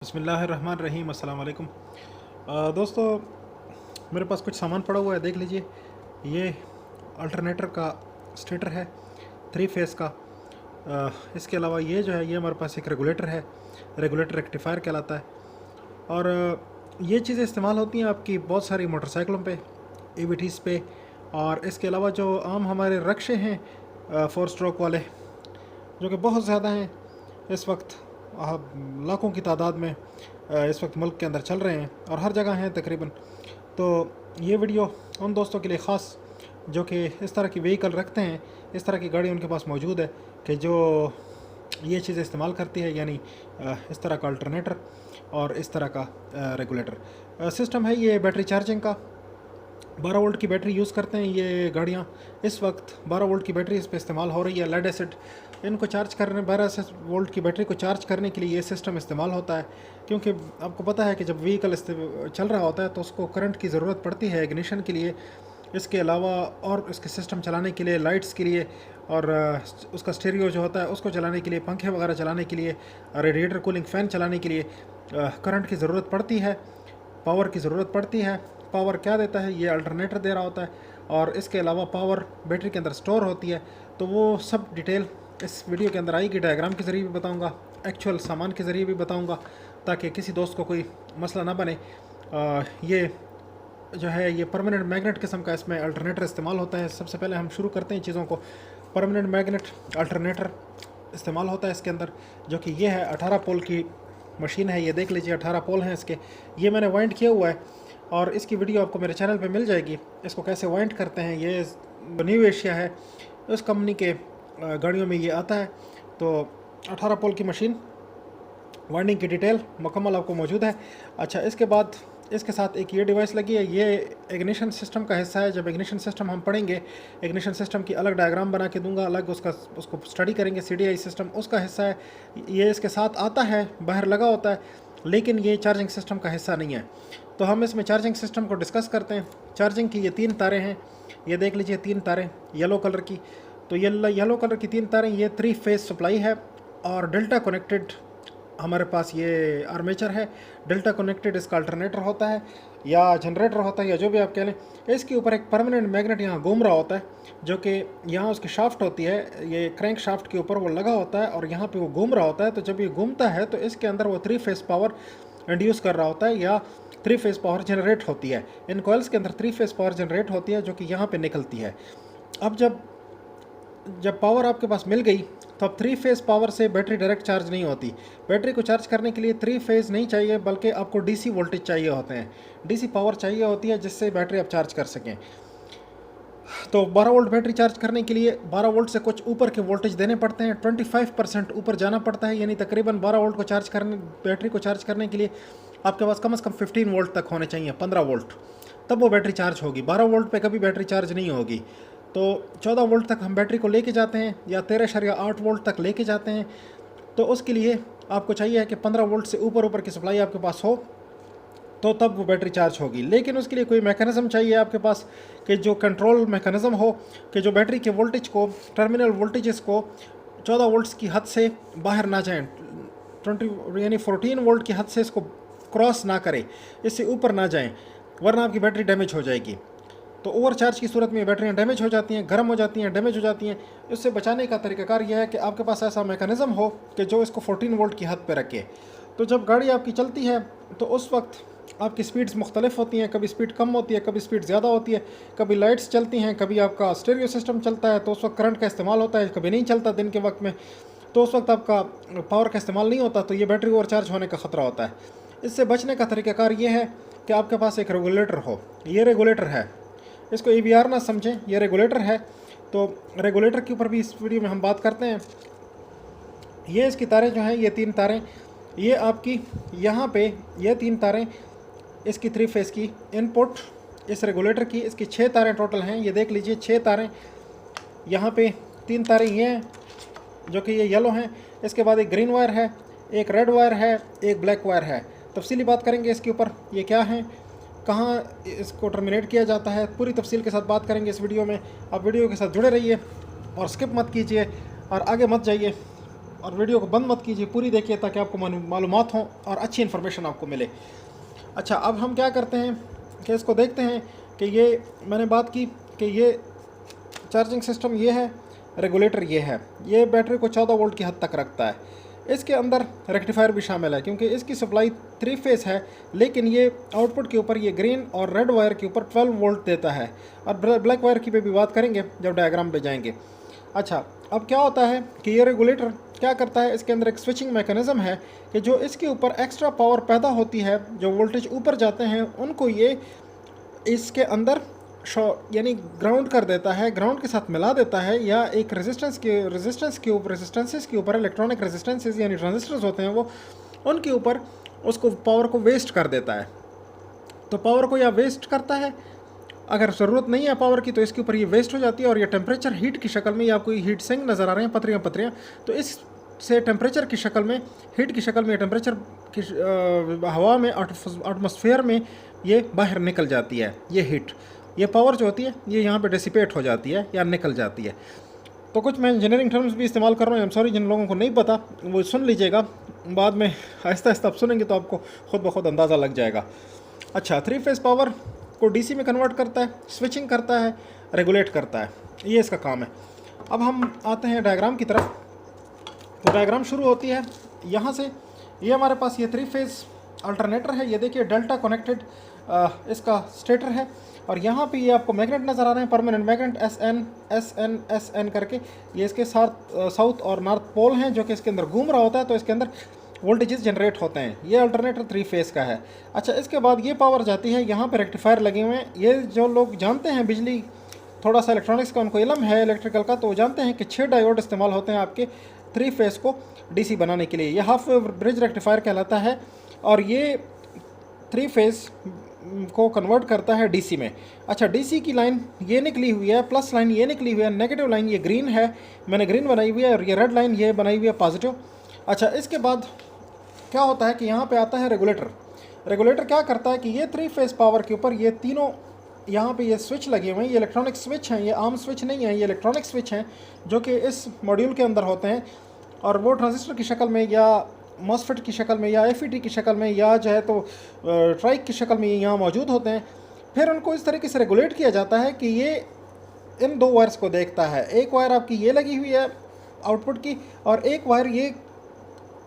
बिस्मिल्लाहिर्रहमानिर्रहीम। अस्सलाम वालेकुम। दोस्तों, मेरे पास कुछ सामान पड़ा हुआ है, देख लीजिए। ये अल्टरनेटर का स्टेटर है 3 फेस का। इसके अलावा ये जो है ये हमारे पास एक रेगुलेटर है, रेगुलेटर रेक्टिफायर कहलाता है। और ये चीज़ें इस्तेमाल होती हैं आपकी बहुत सारी मोटरसाइकिलों पे, EVTs पे। और इसके अलावा जो आम हमारे रक्शे हैं 4 स्ट्रोक वाले, जो कि बहुत ज़्यादा हैं इस वक्त, लाखों की तादाद में इस वक्त मुल्क के अंदर चल रहे हैं और हर जगह हैं तकरीबन। तो ये वीडियो उन दोस्तों के लिए ख़ास जो कि इस तरह की व्हीकल रखते हैं, इस तरह की गाड़ी उनके पास मौजूद है कि जो ये चीज़ें इस्तेमाल करती है, यानी इस तरह का अल्टरनेटर और इस तरह का रेगुलेटर सिस्टम है। ये बैटरी चार्जिंग का 12 वोल्ट की बैटरी यूज़ करते हैं ये गाड़ियाँ। इस वक्त 12 वोल्ट की बैटरी इस पर इस्तेमाल हो रही है, लेड एसिड। इनको चार्ज करने 12 वोल्ट की बैटरी को चार्ज करने के लिए ये सिस्टम इस्तेमाल होता है, क्योंकि आपको पता है कि जब व्हीकल चल रहा होता है तो उसको करंट की ज़रूरत पड़ती है इग्निशन के लिए। इसके अलावा और इसके सिस्टम चलाने के लिए, लाइट्स के लिए, और उसका स्टीरियो जो होता है उसको चलाने के लिए, पंखे वगैरह चलाने के लिए, रेडिएटर कूलिंग फ़ैन चलाने के लिए करंट की ज़रूरत पड़ती है, पावर की ज़रूरत पड़ती है। पावर क्या देता है? ये अल्टरनेटर दे रहा होता है। और इसके अलावा पावर बैटरी के अंदर स्टोर होती है। तो वो सब डिटेल इस वीडियो के अंदर आएगी। डायग्राम के ज़रिए भी बताऊंगा, एक्चुअल सामान के ज़रिए भी बताऊंगा, ताकि किसी दोस्त को कोई मसला ना बने। ये जो है ये परमानेंट मैग्नेट किस्म का इसमें अल्टरनेटर इस्तेमाल होता है। सबसे पहले हम शुरू करते हैं चीज़ों को। परमानेंट मैग्नेट अल्टरनेटर इस्तेमाल होता है इसके अंदर, जो कि ये है 18 पोल की मशीन है। ये देख लीजिए 18 पोल हैं इसके। ये मैंने वाइंड किया हुआ है और इसकी वीडियो आपको मेरे चैनल पे मिल जाएगी। इसको कैसे वाइंड करते हैं, ये न्यू एशिया है, उस कंपनी के गाड़ियों में ये आता है। तो 18 पोल की मशीन, वाइंडिंग की डिटेल मुकम्मल आपको मौजूद है। अच्छा, इसके बाद इसके साथ एक ये डिवाइस लगी है। ये इग्निशन सिस्टम का हिस्सा है। जब इग्निशन सिस्टम हम पढ़ेंगे, इग्निशन सिस्टम की अलग डायग्राम बना के दूंगा, अलग उसको स्टडी करेंगे। CDI सिस्टम उसका हिस्सा है, ये इसके साथ आता है, बाहर लगा होता है, लेकिन ये चार्जिंग सिस्टम का हिस्सा नहीं है। तो हम इसमें चार्जिंग सिस्टम को डिस्कस करते हैं। चार्जिंग की ये 3 तारें हैं, ये देख लीजिए 3 तारें येलो कलर की। तो ये येलो कलर की 3 तारें, ये 3 फेस सप्लाई है और डेल्टा कनेक्टेड हमारे पास ये आर्मेचर है। डेल्टा कनेक्टेड इसका अल्टरनेटर होता है या जनरेटर होता है, या जो भी आप कह लें। इसके ऊपर एक परमानेंट मैग्नेट यहाँ घूम रहा होता है, जो कि यहाँ उसकी शाफ्ट होती है, ये क्रैंक शाफ्ट के ऊपर वो लगा होता है और यहाँ पे वो घूम रहा होता है। तो जब ये घूमता है तो इसके अंदर वो 3 फेस पावर इंड्यूस कर रहा होता है, या 3 फेस पावर जनरेट होती है। इन कॉइल्स के अंदर 3 फेस पावर जनरेट होती है, जो कि यहाँ पे निकलती है। अब जब पावर आपके पास मिल गई तो अब 3 फेस पावर से बैटरी डायरेक्ट चार्ज नहीं होती। बैटरी को चार्ज करने के लिए 3 फेस नहीं चाहिए, बल्कि आपको DC वोल्टेज चाहिए होते हैं, DC पावर चाहिए होती है, जिससे बैटरी आप चार्ज कर सकें। तो 12 वोल्ट बैटरी चार्ज करने के लिए 12 वोल्ट से कुछ ऊपर के वोल्टेज देने पड़ते हैं। 25% ऊपर जाना पड़ता है, यानी तकरीबन 12 वोल्ट को चार्ज करने, बैटरी को चार्ज करने के लिए आपके पास कम से कम 15 वोल्ट तक होने चाहिए, 15 वोल्ट, तब वो बैटरी चार्ज होगी। 12 वोल्ट पे कभी बैटरी चार्ज नहीं होगी। तो 14 वोल्ट तक हम बैटरी को लेके जाते हैं, या 13.8 वोल्ट तक लेके जाते हैं। तो उसके लिए आपको चाहिए कि 15 वोल्ट से ऊपर की सप्लाई आपके पास हो, तो तब वो बैटरी चार्ज होगी। लेकिन उसके लिए कोई मैकेनिज़्म चाहिए आपके पास, कि जो कंट्रोल मैकेनिज़्म हो, कि जो बैटरी के वोल्टेज को, टर्मिनल वोल्टेजेस को 14 वोल्ट्स की हद से बाहर ना जाएं, 20 यानी 14 वोल्ट की हद से इसको क्रॉस ना करें, इससे ऊपर ना जाएं, वरना आपकी बैटरी डैमेज हो जाएगी। तो ओवर चार्ज की सूरत में बैटरियाँ डैमेज हो जाती हैं, गर्म हो जाती हैं, डैमेज हो जाती हैं। इससे बचाने का तरीकाकार यह है कि आपके पास ऐसा मैकेनिज़्म हो कि जो इसको 14 वोल्ट की हद पे रखे। तो जब गाड़ी आपकी चलती है तो उस वक्त आपकी स्पीड्स मुख्तलिफ होती हैं, कभी स्पीड कम होती है, कभी स्पीड ज़्यादा होती है, कभी लाइट्स चलती हैं, कभी आपका स्टीरियो सिस्टम चलता है तो उस वक्त करंट का इस्तेमाल होता है, कभी नहीं चलता दिन के वक्त में, तो उस वक्त आपका पावर का इस्तेमाल नहीं होता, तो ये बैटरी ओवर चार्ज होने का ख़तरा होता है। इससे बचने का तरीकाकार ये है कि आपके पास एक रेगुलेटर हो। ये रेगुलेटर है, इसको EBR ना समझें, ये रेगुलेटर है। तो रेगुलेटर के ऊपर भी इस वीडियो में हम बात करते हैं। ये इसकी तारें जो हैं, ये 3 तारें, ये आपकी यहाँ पे ये 3 तारें इसकी 3 फेस की इनपुट इस रेगुलेटर की, इसकी 6 तारें टोटल हैं। ये देख लीजिए 6 तारें, यहाँ पे 3 तारें ये हैं जो कि ये येलो हैं। इसके बाद एक ग्रीन वायर है, एक रेड वायर है, एक ब्लैक वायर है। तफसीली बात करेंगे इसके ऊपर, ये क्या है, कहाँ इसको टर्मिनेट किया जाता है, पूरी तफसील के साथ बात करेंगे इस वीडियो में। आप वीडियो के साथ जुड़े रहिए और स्किप मत कीजिए और आगे मत जाइए। और वीडियो को बंद मत कीजिए, पूरी देखिए ताकि आपको मालूमात हों और अच्छी इन्फॉर्मेशन आपको मिले। अच्छा, अब हम क्या करते हैं कि इसको देखते हैं कि ये मैंने बात की कि ये चार्जिंग सिस्टम ये है, रेगुलेटर ये है, ये बैटरी को 14 वोल्ट की हद तक रखता है। इसके अंदर रेक्टिफायर भी शामिल है क्योंकि इसकी सप्लाई 3 फेस है, लेकिन ये आउटपुट के ऊपर ये ग्रीन और रेड वायर के ऊपर 12 वोल्ट देता है, और ब्लैक वायर की भी बात करेंगे जब डायग्राम पे जाएंगे। अच्छा, अब क्या होता है कि ये रेगुलेटर क्या करता है, इसके अंदर एक स्विचिंग मैकेनिज़्म है कि जो इसके ऊपर एक्स्ट्रा पावर पैदा होती है, जो वोल्टेज ऊपर जाते हैं उनको ये इसके अंदर यानी ग्राउंड कर देता है, ग्राउंड के साथ मिला देता है, या एक रेजिस्टेंसेस के ऊपर इलेक्ट्रॉनिक रेजिस्टेंसेस यानी ट्रांजिस्टर्स होते हैं वो, उनके ऊपर उसको पावर को वेस्ट कर देता है। तो पावर को या वेस्ट करता है, अगर ज़रूरत नहीं है पावर की तो इसके ऊपर ये वेस्ट हो जाती है, और ये टेम्परेचर हीट की शक्ल में, या आपको हीट सिंक नज़र आ रहे हैं पतरियाँ पतरियाँ, तो इससे टेम्परेचर की शक्ल में, हीट की शक्ल में, टेम्परेचर की हवा में, एटमॉस्फेयर में ये बाहर निकल जाती है। ये हीट, ये पावर जो होती है ये यहाँ पे डिसिपेट हो जाती है या निकल जाती है। तो कुछ मैं इंजीनियरिंग टर्म्स भी इस्तेमाल कर रहा हूँ, आई एम सॉरी, जिन लोगों को नहीं पता वो सुन लीजिएगा, बाद में आहिस्ता आहिस्ता आप सुनेंगे तो आपको खुद ब खुद अंदाज़ा लग जाएगा। अच्छा, 3 फेस पावर को डीसी में कन्वर्ट करता है, स्विचिंग करता है, रेगुलेट करता है, ये इसका काम है। अब हम आते हैं डायग्राम की तरफ। तो डायग्राम शुरू होती है यहाँ से। ये हमारे पास ये 3 फेस अल्टरनेटर है, ये देखिए डेल्टा कनेक्टेड इसका स्टेटर है, और यहाँ पे ये आपको मैग्नेट नज़र आ रहे हैं, परमानेंट मैग्नेट SN करके, ये इसके साथ साउथ और नॉर्थ पोल हैं जो कि इसके अंदर घूम रहा होता है, तो इसके अंदर वोल्टेजेस जनरेट होते हैं। ये अल्टरनेटर 3 फेस का है। अच्छा, इसके बाद ये पावर जाती है, यहाँ पे रेक्टिफायर लगे हुए हैं। ये जो लोग जानते हैं बिजली, थोड़ा सा इलेक्ट्रॉनिक्स का उनको इल्म है इलेक्ट्रिकल का, तो वो जानते हैं कि 6 डायोड इस्तेमाल होते हैं आपके 3 फेस को DC बनाने के लिए। ये हाफ वेव ब्रिज रेक्टिफायर कहलाता है, और ये 3 फेस को कन्वर्ट करता है DC में। अच्छा, DC की लाइन ये निकली हुई है, प्लस लाइन ये निकली हुई है, नेगेटिव लाइन ये ग्रीन है, मैंने ग्रीन बनाई हुई है, और ये रेड लाइन ये बनाई हुई है पॉजिटिव। अच्छा, इसके बाद क्या होता है कि यहाँ पे आता है रेगुलेटर। रेगुलेटर क्या करता है कि ये 3 फेस पावर के ऊपर ये तीनों यहाँ पे ये स्विच लगे हुए हैं, ये इलेक्ट्रॉनिक स्विच हैं, ये आम स्विच नहीं है, ये इलेक्ट्रॉनिक स्विच हैं जो कि इस मॉड्यूल के अंदर होते हैं, और वो ट्रांजिस्टर की शक्ल में, या मॉसफेट की शक्ल में, या FET की शक्ल में, या जो है तो ट्राइक की शक्ल में यहाँ मौजूद होते हैं। फिर उनको इस तरीके से रेगुलेट किया जाता है कि ये इन 2 वायर्स को देखता है। एक वायर आपकी ये लगी हुई है आउटपुट की, और एक वायर ये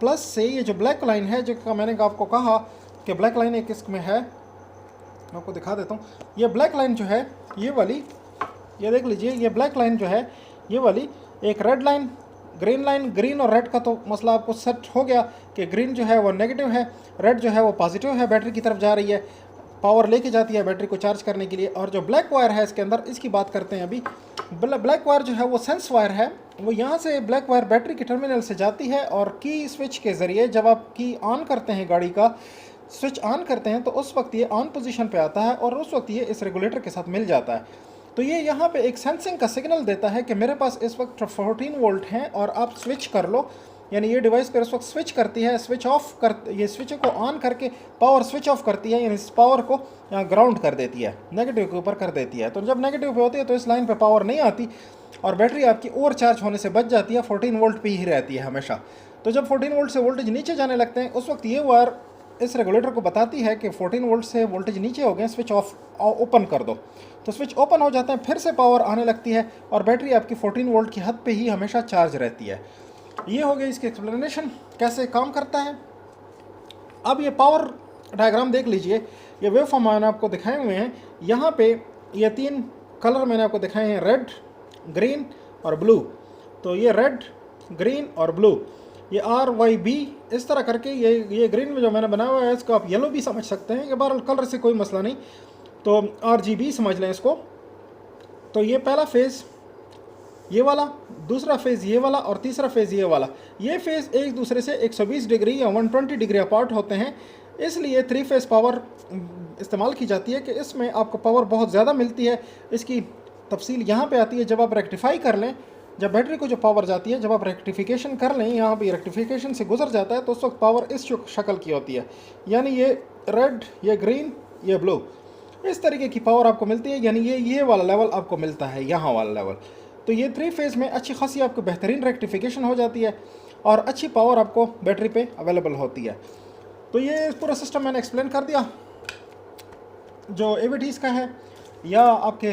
प्लस से, ये जो ब्लैक लाइन है, जो मैंने आपको कहा कि ब्लैक लाइन एक इसमें है, मैं आपको दिखा देता हूँ। ये ब्लैक लाइन जो है ये वाली, ये देख लीजिए, ये ब्लैक लाइन जो है ये वाली, एक red line, green line. Green और रेड का तो मसला आपको सेट हो गया कि ग्रीन जो है वो नेगेटिव है, रेड जो है वो पॉजिटिव है, बैटरी की तरफ जा रही है, पावर लेके जाती है बैटरी को चार्ज करने के लिए। और जो ब्लैक वायर है इसके अंदर, इसकी बात करते हैं अभी। ब्लैक वायर जो है वो सेंस वायर है, वो यहाँ से ब्लैक वायर बैटरी के टर्मिनल से जाती है, और की स्विच के ज़रिए जब आप की ऑन करते हैं, गाड़ी का स्विच ऑन करते हैं, तो उस वक्त ये ऑन पोजीशन पे आता है, और उस वक्त ये इस रेगुलेटर के साथ मिल जाता है। तो ये यहाँ पे एक सेंसिंग का सिग्नल देता है कि मेरे पास इस वक्त 14 वोल्ट हैं और आप स्विच कर लो, यानी ये डिवाइस पर इस वक्त स्विच करती है, स्विच ऑफ कर, ये स्विच को ऑन करके पावर स्विच ऑफ करती है, यानी इस पावर को यहाँ ग्राउंड कर देती है, नेगेटिव के ऊपर कर देती है। तो जब नेगेटिव पे होती है तो इस लाइन पे पावर नहीं आती, और बैटरी आपकी ओवर चार्ज होने से बच जाती है, 14 वोल्ट पे ही रहती है हमेशा। तो जब 14 वोल्ट से वोल्टेज नीचे जाने लगते हैं, उस वक्त ये वायर इस रेगुलेटर को बताती है कि 14 वोल्ट से वोल्टेज नीचे हो गए, स्विच ऑफ ओपन कर दो। तो स्विच ओपन हो जाते हैं, फिर से पावर आने लगती है, और बैटरी आपकी 14 वोल्ट की हद पे ही हमेशा चार्ज रहती है। ये हो गई इसकी एक्सप्लेनेशन कैसे काम करता है। अब ये पावर डायग्राम देख लीजिए, ये वेव फॉर्म मैंने आपको दिखाए हुए हैं। यहाँ पे ये 3 कलर मैंने आपको दिखाए हैं, रेड, ग्रीन और ब्लू। तो ये रेड, ग्रीन और ब्लू, ये RYB इस तरह करके, ये ग्रीन में जो मैंने बनाया हुआ है इसको आप येलो भी समझ सकते हैं, ये बहरहाल कलर से कोई मसला नहीं, तो RGB समझ लें इसको। तो ये पहला फेज़ ये वाला, दूसरा फेज़ ये वाला, और तीसरा फेज़ ये वाला। ये फेज़ एक दूसरे से 120 डिग्री या 120 डिग्री अपार्ट होते हैं, इसलिए 3 फेज़ पावर इस्तेमाल की जाती है कि इसमें आपको पावर बहुत ज़्यादा मिलती है। इसकी तफसील यहाँ पे आती है जब आप रेक्टिफाई कर लें, जब बैटरी को जो पावर जाती है, जब आप रेक्टिफिकेशन कर लें, यहाँ पे रेक्टिफिकेशन से गुजर जाता है, तो उस वक्त पावर इस शक्ल की होती है, यानी ये रेड, ये ग्रीन, ये ब्लू, इस तरीके की पावर आपको मिलती है, यानी ये वाला लेवल आपको मिलता है, यहाँ वाला लेवल। तो ये 3 फेज़ में अच्छी खासी आपको बेहतरीन रेक्टिफिकेशन हो जाती है। और अच्छी पावर आपको बैटरी पे अवेलेबल होती है। तो ये पूरा सिस्टम मैंने एक्सप्लेन कर दिया, जो AVTs का है या आपके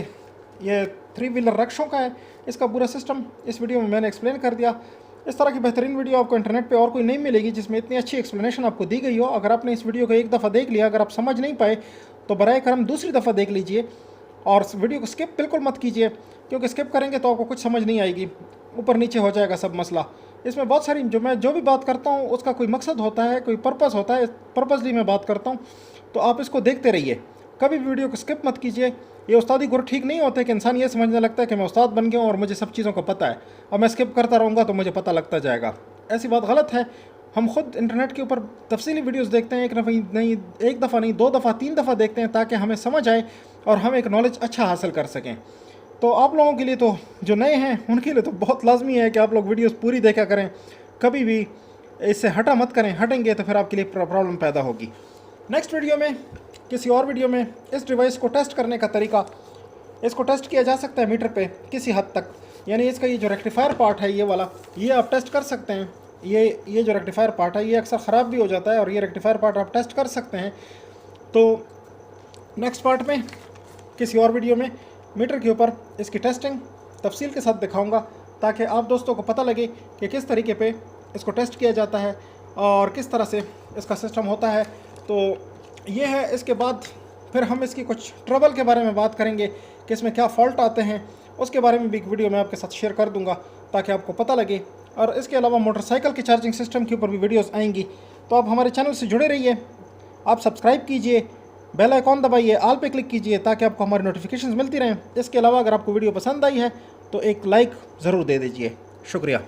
ये 3 व्हीलर रक्षों का है, इसका पूरा सिस्टम इस वीडियो में मैंने एक्सप्लेन कर दिया। इस तरह की बेहतरीन वीडियो आपको इंटरनेट पे और कोई नहीं मिलेगी जिसमें इतनी अच्छी एक्सप्लेनेशन आपको दी गई हो। अगर आपने इस वीडियो को एक दफ़ा देख लिया, अगर आप समझ नहीं पाए तो बराए करम दूसरी दफ़ा देख लीजिए और वीडियो को स्किप बिल्कुल मत कीजिए, क्योंकि स्किप करेंगे तो आपको कुछ समझ नहीं आएगी, ऊपर नीचे हो जाएगा सब मसला। इसमें बहुत सारी मैं जो भी बात करता हूँ उसका कोई मकसद होता है, कोई पर्पस होता है, पर्पसली मैं बात करता हूँ। तो आप इसको देखते रहिए, कभी भी वीडियो को स्किप मत कीजिए। ये उस्तादी गुर ठीक नहीं होते कि इंसान ये समझने लगता है कि मैं उस्ताद बन गया हूँ और मुझे सब चीज़ों को पता है, और मैं स्किप करता रहूँगा तो मुझे पता लगता जाएगा। ऐसी बात गलत है। हम खुद इंटरनेट के ऊपर तफसीली वीडियोस देखते हैं, एक दफ़ा नहीं 2 दफ़ा 3 दफ़ा देखते हैं, ताकि हमें समझ आए और हम एक नॉलेज अच्छा हासिल कर सकें। तो आप लोगों के लिए तो, जो नए हैं उनके लिए तो बहुत लाजमी है कि आप लोग वीडियोस पूरी देखा करें, कभी भी इससे हटा मत करें। हटेंगे तो फिर आपके लिए प्रॉब्लम पैदा होगी। नेक्स्ट वीडियो में, किसी और वीडियो में, इस डिवाइस को टेस्ट करने का तरीका, इसको टेस्ट किया जा सकता है मीटर पे किसी हद तक, यानी इसका ये जो रेक्टिफायर पार्ट है ये वाला, ये आप टेस्ट कर सकते हैं। ये जो रेक्टिफायर पार्ट है ये अक्सर ख़राब भी हो जाता है, और ये रेक्टिफायर पार्ट आप टेस्ट कर सकते हैं। तो नेक्स्ट पार्ट में, किसी और वीडियो में, मीटर के ऊपर इसकी टेस्टिंग तफसील के साथ दिखाऊंगा, ताकि आप दोस्तों को पता लगे कि किस तरीके पे इसको टेस्ट किया जाता है और किस तरह से इसका सिस्टम होता है। तो ये है। इसके बाद फिर हम इसकी कुछ ट्रबल के बारे में बात करेंगे कि इसमें क्या फ़ॉल्ट आते हैं, उसके बारे में भी एक वीडियो मैं आपके साथ शेयर कर दूंगा ताकि आपको पता लगे। और इसके अलावा मोटरसाइकिल के चार्जिंग सिस्टम के ऊपर भी वीडियोस आएंगी। तो आप हमारे चैनल से जुड़े रहिए, आप सब्सक्राइब कीजिए, बेल आइकॉन दबाइए, ऑल पे क्लिक कीजिए ताकि आपको हमारी नोटिफिकेशंस मिलती रहें। इसके अलावा अगर आपको वीडियो पसंद आई है तो एक लाइक ज़रूर दे दीजिए। शुक्रिया।